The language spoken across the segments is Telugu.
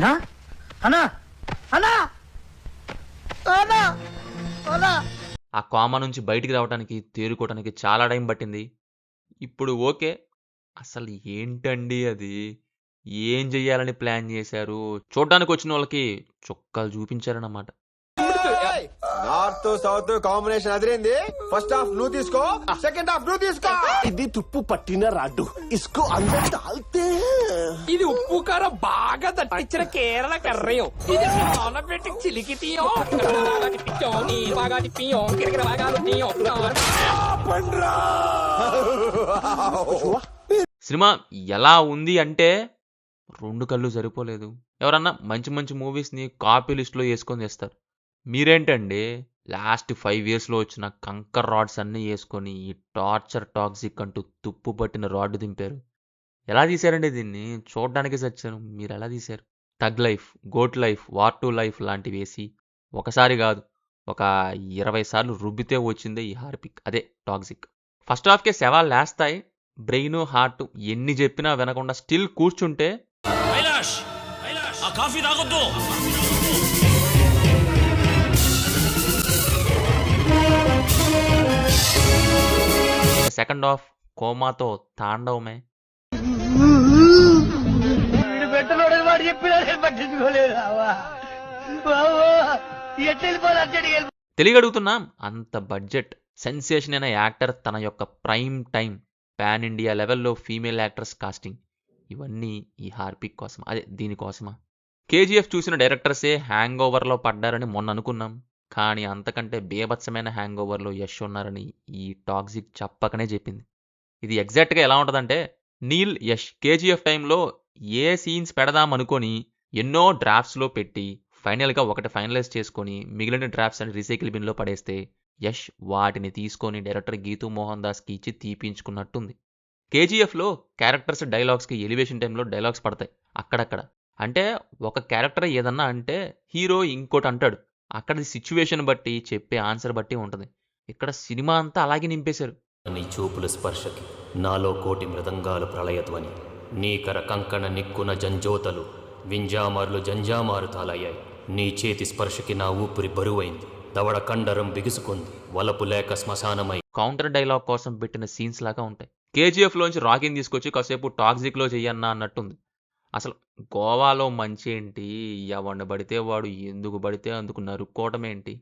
అన్నా అన్నా అన్నా అన్నా అన్నా ఆ కామా నుంచి బయటికి రావడానికి తేరుకోవడానికి చాలా టైం పట్టింది. ఇప్పుడు ఓకే. అసలు ఏంటండి అది? ఏం చెయ్యాలని ప్లాన్ చేశారు? చూడ్డానికి వచ్చిన వాళ్ళకి చుక్కలు చూపించారన్నమాట. నార్త్ సౌత్ కాంబినేషన్ అదిరింది. ఫస్ట్ హాఫ్ నువ్వు తీసుకో, సెకండ్ హాఫ్ నువ్వు తీసుకో. ఇది తుప్పు పట్టిన రాడ్డు ఇసుకో అందరూ తాల్తే. ఇది ఉప్పు కారం బాగా దట్టించిన కేరళ కర్రయం. ఇది పెట్టి చిలికి తీయం బాగా తిప్పియం కిరకిర బాగా సినిమా ఎలా ఉంది అంటే 2 కళ్ళు సరిపోలేదు. ఎవరన్నా మంచి మంచి మూవీస్ని కాపీ లిస్ట్లో వేసుకొని తెస్తారు. మీరేంటండి లాస్ట్ 5 yearsలో వచ్చిన కంకర్ రాడ్స్ అన్నీ వేసుకొని ఈ టార్చర్ టాక్సిక్ అంటూ తుప్పు పట్టిన రాడ్డు దింపారు. ఎలా తీశారండి దీన్ని? చూడడానికి సచ్చాను. మీరు ఎలా తీశారు? Thug life, goat life, war 2 life లాంటివి వేసి ఒకసారి కాదు ఒక 20 సార్లు రుబ్బితే వచ్చిందే ఈ హార్పిక్, అదే టాక్సిక్. ఫస్ట్ హాఫ్కే శవాలు లేస్తాయి. బ్రెయిన్ హార్ట్ ఎన్ని చెప్పినా వినకుండా స్టిల్ కూర్చుంటే సెకండ్ హాఫ్ కోమాతో తాండవమే. పెట్టలోడని వాడు చెప్పినా నేను పట్టించుకోలేదు. తెలియగడుగుతున్నాం. అంత బడ్జెట్ సెన్సేషన్ అయిన యాక్టర్, తన యొక్క ప్రైమ్ టైం, పాన్ ఇండియా లెవెల్లో ఫీమేల్ యాక్టర్స్ కాస్టింగ్, ఇవన్నీ ఈ హార్పిక్ కోసం, అదే దీనికోసమా? కేజీఎఫ్ చూసిన డైరెక్టర్సే హ్యాంగ్ ఓవర్లో పడ్డారని మొన్న అనుకున్నాం. కానీ అంతకంటే బేభత్సమైన హ్యాంగ్ ఓవర్లో యష్ ఉన్నారని ఈ టాక్సిక్ చెప్పకనే చెప్పింది. ఇది ఎగ్జాక్ట్గా ఎలా ఉంటుందంటే, నీల్ యష్ కేజీఎఫ్ టైంలో ఏ సీన్స్ పెడదాం అనుకొని ఎన్నో డ్రాఫ్ట్స్లో పెట్టి ఫైనల్గా ఒకటి ఫైనలైజ్ చేసుకొని మిగిలిన డ్రాఫ్ట్స్ అని రీసైకిల్ బిన్లో పడేస్తే యష్ వాటిని తీసుకొని డైరెక్టర్ గీతూ మోహన్ దాస్కి ఇచ్చి తీపించుకున్నట్టుంది. కేజీఎఫ్లో క్యారెక్టర్స్ డైలాగ్స్కి ఎలివేషన్ టైంలో డైలాగ్స్ పడతాయి అక్కడక్కడ. అంటే ఒక క్యారెక్టర్ ఏదన్నా అంటే హీరో ఇంకోటి అంటాడు. అక్కడి సిచ్యువేషన్ బట్టి చెప్పే ఆన్సర్ బట్టి ఉంటుంది. ఇక్కడ సినిమా అంతా అలాగే నింపేశారు. నీ చూపుల స్పర్శకి నాలో కోటి మృదంగాలు ప్రళయధ్వని, నీకర కంకణ నిక్కున జంజోతలు వింజామారులు జంజామారు తాలయ్యాయి. నీ చేతి స్పర్శకి నా ఊపిరి బరువైంది, దవడ కండరం బిగుసుకుంది, వలపు లేక శ్మశానమై. కౌంటర్ డైలాగ్ కోసం పెట్టిన సీన్స్ లాగా ఉంటాయి. కేజీఎఫ్లోంచి రాకీని తీసుకొచ్చి కాసేపు టాక్సిక్లో చెయ్యన్నా అన్నట్టుంది. అసలు గోవాలో మంచి ఏంటి, ఎవరిని పడితే వాడు ఎందుకు పడితే అందుకు నరుక్కోవటం ఏంటి?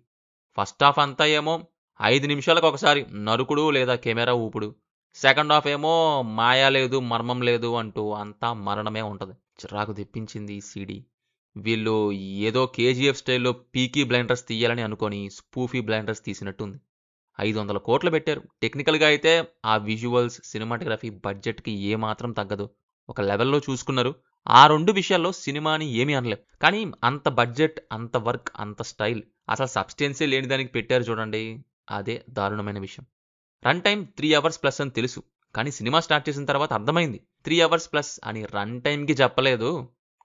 ఫస్ట్ హాఫ్ అంతా ఏమో 5 నిమిషాలకు ఒకసారి నరుకుడు లేదా కెమెరా ఊపుడు, సెకండ్ హాఫ్ ఏమో మాయా లేదు మర్మం లేదు అంటూ అంతా మరణమే ఉంటుంది. చిరాకు తెప్పించింది ఈ సీడీ. వీళ్ళు ఏదో కేజీఎఫ్ స్టైల్లో పీకీ బ్లైండర్స్ తీయాలని అనుకొని స్పూఫీ బ్లైండర్స్ తీసినట్టుంది. 500 కోట్లు పెట్టారు. టెక్నికల్గా అయితే ఆ విజువల్స్, సినిమాటోగ్రఫీ బడ్జెట్కి ఏమాత్రం తగ్గదు. ఒక లెవెల్లో చూసుకున్నారు. ఆ 2 విషయాల్లో సినిమాని ఏమీ అనలేం. కానీ అంత బడ్జెట్, అంత వర్క్, అంత స్టైల్, అసలు సబ్స్టెన్సే లేని దానికి పెట్టారు చూడండి, అదే దారుణమైన విషయం. రన్ టైం 3 hours ప్లస్ అని తెలుసు. కానీ సినిమా స్టార్ట్ చేసిన తర్వాత అర్థమైంది 3 hours ప్లస్ అని రన్ టైంకి చెప్పలేదు,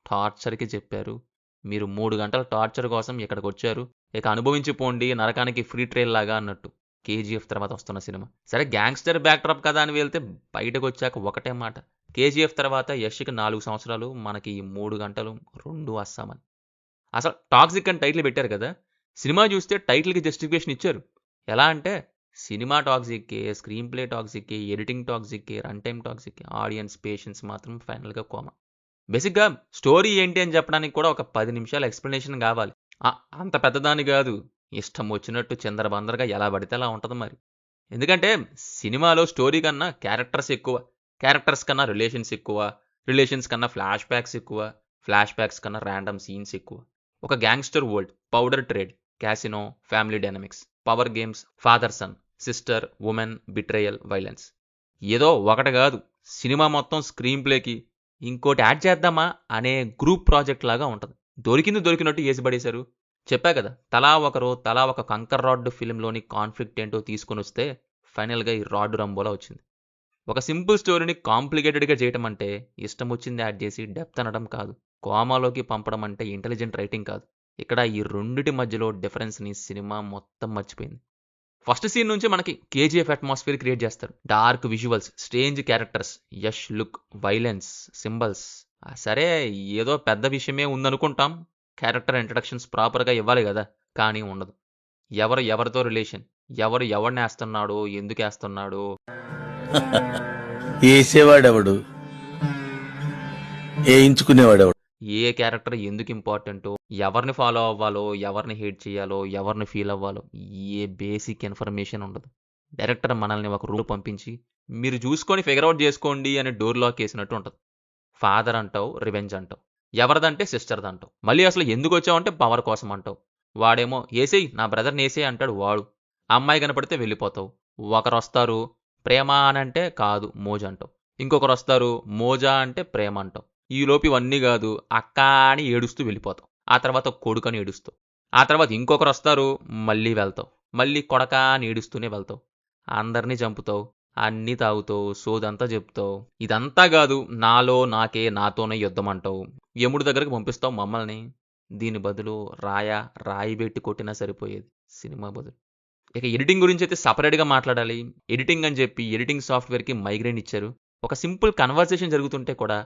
టార్చర్కి చెప్పారు. మీరు 3 గంటల టార్చర్ కోసం ఇక్కడికి వచ్చారు, ఇక అనుభవించిపోండి నరకానికి ఫ్రీ ట్రైల్ లాగా అన్నట్టు. కేజీఎఫ్ తర్వాత వస్తున్న సినిమా సరే గ్యాంగ్స్టర్ బ్యాక్డ్రాప్ కదా అని వెళ్తే బయటకు వచ్చాక ఒకటే మాట, కేజీఎఫ్ తర్వాత యష్కి 4 సంవత్సరాలు, మనకి 3 గంటలు 2 అస్సామని. అసలు టాక్సిక్ అని టైటిల్ పెట్టారు కదా, సినిమా చూస్తే టైటిల్కి జస్టిఫికేషన్ ఇచ్చారు. ఎలా అంటే సినిమా టాక్సిక్కే, స్క్రీన్ ప్లే టాక్సిక్కే, ఎడిటింగ్ టాక్సిక్కే, రన్ టైం టాక్సిక్కే, ఆడియన్స్ పేషెన్స్ మాత్రం ఫైనల్గా కోమా. బేసిక్గా స్టోరీ ఏంటి అని చెప్పడానికి కూడా ఒక 10 నిమిషాల ఎక్స్ప్లెనేషన్ కావాలి. అంత పెద్దదాన్ని కాదు, ఇష్టం వచ్చినట్టు చిందరబందరగా ఎలా పడితే అలా ఉంటుంది మరి. ఎందుకంటే సినిమాలో స్టోరీ కన్నా క్యారెక్టర్స్ ఎక్కువ, క్యారెక్టర్స్ కన్నా రిలేషన్స్ ఎక్కువ, రిలేషన్స్ కన్నా ఫ్లాష్ బ్యాక్స్ ఎక్కువ, ఫ్లాష్ బ్యాక్స్ కన్నా ర్యాండమ్ సీన్స్ ఎక్కువ. ఒక gangster world, powder trade, casino, family dynamics, power games, father son, sister, women, betrayal, violence. ఏదో ఒకటి కాదు, సినిమా మొత్తం స్క్రీన్ ప్లేకి ఇంకోటి యాడ్ చేద్దామా అనే గ్రూప్ ప్రాజెక్ట్ లాగా ఉంటుంది. దొరికినట్టు వేసి పడేశారు. చెప్పా కదా, తలా ఒక కంకర్ రాడ్ ఫిల్మ్లోని కాన్ఫ్లిక్ట్ ఏంటో తీసుకొని వస్తే ఫైనల్గా ఈ రాడ్ రంబోలా వచ్చింది. ఒక సింపుల్ స్టోరీని కాంప్లికేటెడ్గా చేయటం అంటే ఇష్టం వచ్చింది యాడ్ చేసి డెప్త్ అనడం కాదు, కోమాలోకి పంపడం అంటే ఇంటెలిజెంట్ రైటింగ్ కాదు. ఇక్కడ ఈ రెండిటి మధ్యలో డిఫరెన్స్ని సినిమా మొత్తం మర్చిపోయింది. ఫస్ట్ సీన్ నుంచి మనకి కేజీఎఫ్ అట్మాస్ఫియర్ క్రియేట్ చేస్తారు. Dark visuals, strange characters, Yash look, violence, symbols, సరే ఏదో పెద్ద విషయమే ఉందనుకుంటాం. క్యారెక్టర్ ఇంట్రడక్షన్స్ ప్రాపర్‌గా ఇవ్వాలి గదా! కానీ ఉండదు. ఎవరితో రిలేషన్, ఎవరు ఎవడినేస్తన్నాడో, ఎందుకేస్తన్నాడో, వేసేవాడెవడు వేయించుకునేవాడెవడు. ఏ క్యారెక్టర్ ఎందుకు ఇంపార్టెంటో, ఎవరిని ఫాలో అవ్వాలో, ఎవరిని హేట్ చేయాలో, ఎవరిని ఫీల్ అవ్వాలో ఏ బేసిక్ ఇన్ఫర్మేషన్ ఉండదు. డైరెక్టర్ మనల్ని ఒక రూమ్ పంపించి మీరు చూసుకొని ఫిగర్ ఔట్ చేసుకోండి అని డోర్ లాక్ వేసినట్టు ఉంటది. ఫాదర్ అంటావు, రివెంజ్ అంటావు. ఎవరిదంటే సిస్టర్‌దంటావు. మళ్ళీ అసలు ఎందుకొచ్చావంటే పవర్ కోసం అంటావు. వాడేమో ఏసేయ్ నా బ్రదర్‌ని ఏసేయ్ అంటాడు వాడు. అమ్మాయి కనపడితే వెళ్ళిపోతావు. ఒకరొస్తారు ప్రేమ అనంటే కాదు మోజ అంటావు. ఇంకొకరొస్తారు మోజా అంటే ప్రేమ అంటావు. ఈలోపు ఇవన్నీ కాదు అక్కా అని ఏడుస్తూ వెళ్ళిపోతావు. ఆ తర్వాత కొడుకని ఏడుస్తావు. ఆ తర్వాత ఇంకొకరొస్తారు మళ్ళీ వెళ్తావు. మళ్ళీ కొడకా అని ఏడుస్తూనే వెళ్తావు. అందరినీ చంపుతావు. అన్నీ తాగుతావు. సోదంతా చెప్తావు. ఇదంతా కాదు నాలో నాకే నాతోనే యుద్ధం అంటావు. యముడి దగ్గరకు పంపిస్తావు మమ్మల్ని. దీని బదులు రాయి పెట్టి కొట్టినా సరిపోయేది సినిమా బదులు. ఇక ఎడిటింగ్ గురించి అయితే సపరేట్గా మాట్లాడాలి. ఎడిటింగ్ అని చెప్పి ఎడిటింగ్ సాఫ్ట్వేర్కి మైగ్రేన్ ఇచ్చారు. ఒక సింపుల్ కన్వర్సేషన్ జరుగుతుంటే కూడా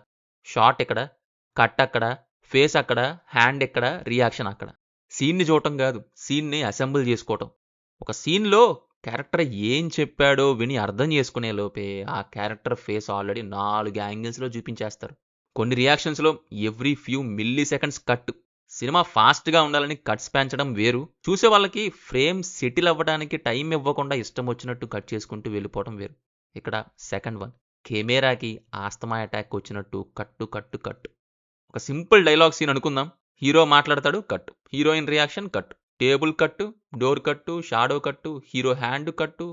షార్ట్ ఇక్కడ, కట్ అక్కడ, ఫేస్ అక్కడ, హ్యాండ్ ఎక్కడ, రియాక్షన్ అక్కడ. సీన్ని చూడటం కాదు, సీన్ని అసెంబుల్ చేసుకోవటం. ఒక సీన్లో క్యారెక్టర్ ఏం చెప్పాడో విని అర్థం చేసుకునే లోపే ఆ క్యారెక్టర్ ఫేస్ ఆల్రెడీ 4 యాంగిల్స్లో చూపించేస్తారు. కొన్ని రియాక్షన్స్లో every few milliseconds cut. Cinema ఫాస్ట్గా ఉండాలని కట్స్ పెంచడం వేరు. చూసే వాళ్ళకి ఫ్రేమ్ సెటిల్ అవ్వడానికి టైం ఇవ్వకుండా ఇష్టం వచ్చినట్టు కట్ చేసుకుంటూ వెళ్ళిపోవడం వేరు. ఇక్కడ సెకండ్ వన్, కెమెరాకి ఆస్తమా అటాక్ వచ్చినట్టు కట్టు. ఒక సింపుల్ డైలాగ్ సీన్ అనుకుందాం. హీరో మాట్లాడతాడు, కట్టు. హీరోయిన్ రియాక్షన్, కట్టు. టేబుల్ కట్టు, డోర్ కట్టు, షాడో కట్టు, హీరో హ్యాండ్ కట్టు,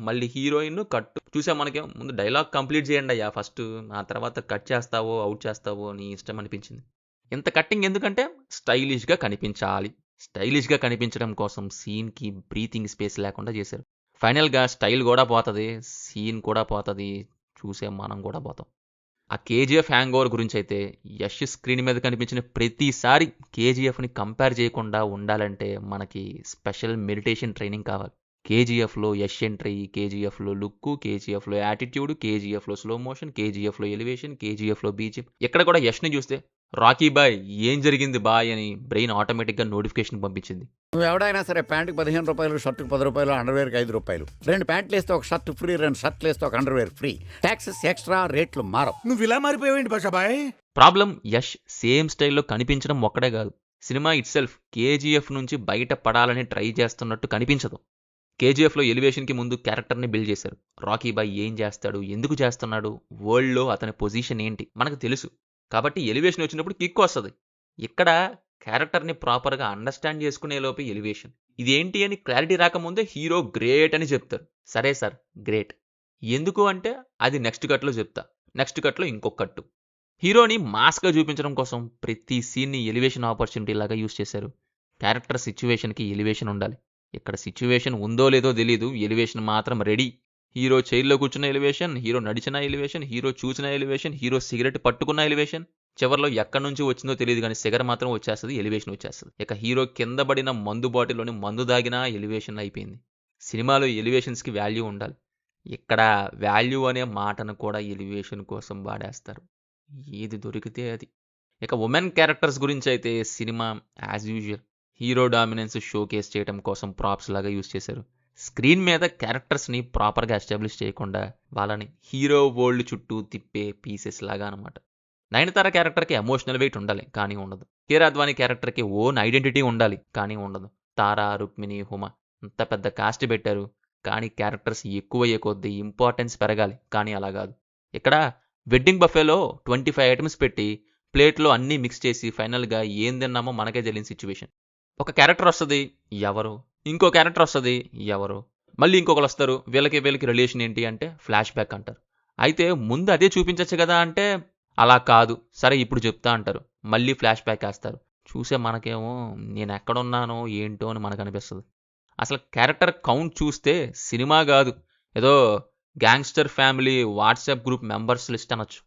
మళ్ళీ హీరోయిన్ కట్టు. చూసా మనకేం ముందు డైలాగ్ కంప్లీట్ చేయండి అయ్యా ఫస్ట్, ఆ తర్వాత కట్ చేస్తావో అవుట్ చేస్తావో నీ ఇష్టం అనిపించింది. ఇంత కట్టింగ్ ఎందుకంటే స్టైలిష్గా కనిపించాలి. స్టైలిష్గా కనిపించడం కోసం సీన్కి బ్రీతింగ్ స్పేస్ లేకుండా చేశారు. ఫైనల్గా స్టైల్ కూడా పోతుంది, సీన్ కూడా పోతుంది, చూసే మనం కూడా పోతాం. ఆ కేజీఎఫ్ హ్యాంగ్ ఓవర్ గురించి అయితే యష్ స్క్రీన్ మీద కనిపించిన ప్రతిసారి కేజీఎఫ్ని కంపేర్ చేయకుండా ఉండాలంటే మనకి స్పెషల్ మెడిటేషన్ ట్రైనింగ్ కావాలి. కేజీఎఫ్లో యష్ ఎంట్రీ, కేజీఎఫ్లో లుక్, కేజీఎఫ్లో యాటిట్యూడ్, కేజీఎఫ్లో స్లో మోషన్, కేజీఎఫ్లో ఎలివేషన్, కేజీఎఫ్లో బీజిఎం. ఇక్కడ కూడా యష్ని చూస్తే రాకీ బాయ్ ఏం జరిగింది బాయ్ అని బ్రెయిన్ ఆటోమేటిక్గా నోటిఫికేషన్ పంపించింది. నువ్వు ఎవడైనా సరే ప్యాంటుకి 15 రూపాయలు, షర్టుకి 10 రూపాయలు, అండర్వేర్కి 5 రూపాయలు. 2 ప్యాంట్లు వేస్తే ఒక షర్ట్ ఫ్రీ, 2 షర్ట్లు వేస్తే ఒక అండర్వేర్ ఫ్రీ. ట్యాక్సెస్ ఎక్స్ట్రా, రేట్లు మారవు. నువ్వు ఇలా మారిపోయావేంటి భాషాబాయ్? ప్రాబ్లం యష్ సేమ్ స్టైల్లో కనిపించడం ఒక్కడే కాదు, సినిమా ఇట్ సెల్ఫ్ కేజీఎఫ్ నుంచి బయట పడాలని ట్రై చేస్తున్నట్టు కనిపించదు. కేజీఎఫ్లో ఎలివేషన్కి ముందు క్యారెక్టర్ని బిల్డ్ చేశారు. రాకీ బాయ్ ఏం చేస్తాడు, ఎందుకు చేస్తున్నాడు, వరల్డ్లో అతని పొజిషన్ ఏంటి మనకు తెలుసు. కాబట్టి ఎలివేషన్ వచ్చినప్పుడు కిక్ వస్తుంది. ఇక్కడ క్యారెక్టర్ని ప్రాపర్గా అండర్స్టాండ్ చేసుకునే లోపే ఎలివేషన్. ఇదేంటి అని క్లారిటీ రాకముందే హీరో గ్రేట్ అని చెప్తారు. సరే సార్ గ్రేట్, ఎందుకు అంటే అది నెక్స్ట్ కట్లో చెప్తా. నెక్స్ట్ కట్లో ఇంకొక కట్టు. హీరోని మాస్గా చూపించడం కోసం ప్రతి సీన్ని ఎలివేషన్ ఆపర్చునిటీ లాగా యూజ్ చేశారు. క్యారెక్టర్ సిచ్యువేషన్కి ఎలివేషన్ ఉండాలి. ఇక్కడ సిచ్యువేషన్ ఉందో లేదో తెలీదు, ఎలివేషన్ మాత్రం రెడీ. హీరో చైర్లో కూర్చున్న ఎలివేషన్, హీరో నడిచిన ఎలివేషన్, హీరో చూసిన ఎలివేషన్, హీరో సిగరెట్ పట్టుకున్న ఎలివేషన్. చివరిలో ఎక్కడి నుంచి వచ్చిందో తెలియదు కానీ సిగరెట్ మాత్రం వచ్చేస్తుంది, ఎలివేషన్ వచ్చేస్తుంది. ఇక హీరో కింద పడిన మందు బాటిల్లోని మందు దాగినా ఎలివేషన్ అయిపోయింది. సినిమాలో ఎలివేషన్స్కి వాల్యూ ఉండాలి. ఇక్కడ వాల్యూ అనే మాటను కూడా ఎలివేషన్ కోసం వాడేస్తారు, ఏది దొరికితే అది. ఇక ఉమెన్ క్యారెక్టర్స్ గురించి అయితే cinema as usual hero dominance showcase చేయడం కోసం ప్రాప్స్ లాగా యూజ్ చేశారు. స్క్రీన్ మీద క్యారెక్టర్స్ని ప్రాపర్గా ఎస్టాబ్లిష్ చేయకుండా వాళ్ళని హీరో వరల్డ్ చుట్టూ తిప్పే పీసెస్ లాగా అనమాట. నయనతార క్యారెక్టర్కి ఎమోషనల్ వెయిట్ ఉండాలి కానీ ఉండదు. కియారా అద్వానీ క్యారెక్టర్కి ఓన్ ఐడెంటిటీ ఉండాలి కానీ ఉండదు. తారా, రుక్మిణి, హుమా అంత పెద్ద కాస్ట్ పెట్టారు కానీ క్యారెక్టర్స్ ఎక్కువయ్యే కొద్దీ ఇంపార్టెన్స్ పెరగాలి కానీ అలా కాదు. ఇక్కడ వెడ్డింగ్ బఫేలో 25 ఐటమ్స్ పెట్టి ప్లేట్లో అన్నీ మిక్స్ చేసి ఫైనల్గా ఏం తిన్నామో మనకే తెలియని సిచ్యువేషన్. ఒక క్యారెక్టర్ వస్తుంది ఎవరు, ఇంకో క్యారెక్టర్ వస్తుంది ఎవరు, మళ్ళీ ఇంకొకరు వస్తారు వీళ్ళకి రిలేషన్ ఏంటి అంటే ఫ్లాష్ బ్యాక్ అంటారు. అయితే ముందు అదే చూపించచ్చు కదా అంటే అలా కాదు, సరే ఇప్పుడు చెప్తా అంటారు, మళ్ళీ ఫ్లాష్ బ్యాక్ వేస్తారు. చూసే మనకేమో నేను ఎక్కడున్నానో ఏంటో అని మనకు అనిపిస్తుంది. అసలు క్యారెక్టర్ కౌంట్ చూస్తే సినిమా కాదు, ఏదో gangster family WhatsApp group members list అనొచ్చు.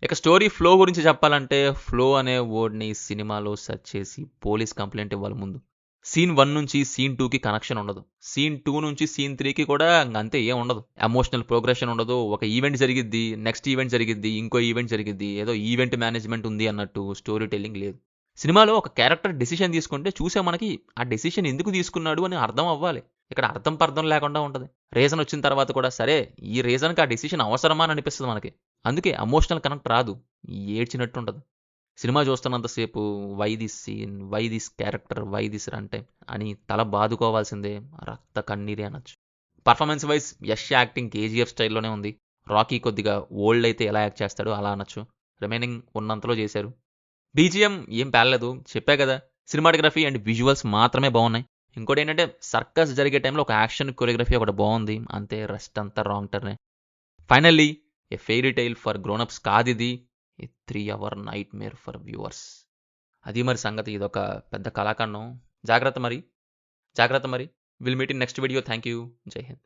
ఇక స్టోరీ ఫ్లో గురించి చెప్పాలంటే ఫ్లో అనే వర్డ్ని సినిమాలో సెర్చ్ చేసి పోలీస్ కంప్లైంట్ ఇవ్వాలి ముందు. సీన్ 1 నుంచి సీన్ 2కి కనెక్షన్ ఉండదు. సీన్ 2 నుంచి సీన్ 3కి కూడా అంతే ఏం ఉండదు. ఎమోషనల్ ప్రోగ్రెషన్ ఉండదు. ఒక ఈవెంట్ జరిగిద్ది, నెక్స్ట్ ఈవెంట్ జరిగిద్ది, ఇంకో ఈవెంట్ జరిగిద్ది. ఏదో ఈవెంట్ మేనేజ్మెంట్ ఉంది అన్నట్టు స్టోరీ టెల్లింగ్ లేదు. సినిమాలో ఒక క్యారెక్టర్ డెసిషన్ తీసుకుంటే చూసే మనకి ఆ డెసిషన్ ఎందుకు తీసుకున్నాడు అని అర్థం అవ్వాలి. ఇక్కడ అర్థం పర్థం లేకుండా ఉంటుంది. రీజన్ వచ్చిన తర్వాత కూడా సరే ఈ రీజన్కి ఆ డెసిషన్ అవసరమా అని అనిపిస్తుంది మనకి. అందుకే ఎమోషనల్ కనెక్ట్ రాదు, ఏడ్చినట్టు ఉంటుంది. సినిమా చూస్తున్నంతసేపు why this scene, why this character, why this run time అని తల బాదుకోవాల్సిందే, రక్త కన్నీరే అనొచ్చు. Performance wise Yash acting KGF స్టైల్లోనే ఉంది. రాకీ కొద్దిగా ఓల్డ్ అయితే ఎలా యాక్ట్ చేస్తాడో అలా అనొచ్చు. రిమైనింగ్ ఉన్నంతలో చేశారు. బీజిఎం ఏం పేలలేదు, చెప్పా కదా. సినిమాటోగ్రఫీ అండ్ విజువల్స్ మాత్రమే బాగున్నాయి. ఇంకోటి ఏంటంటే సర్కస్ జరిగే టైంలో ఒక యాక్షన్ కొరియోగ్రఫీ ఒకటి బాగుంది, అంతే. రెస్ట్ అంతా రాంగ్ టర్నే. Finally a fairy tale for grownups కాదిది, a 3 hour nightmare for viewers. అది మరి సంగతి. ఇదొక పెద్ద కళాఖండం. జాగ్రత్త మరి. Will meet in next video. Thank you. Jai Hind.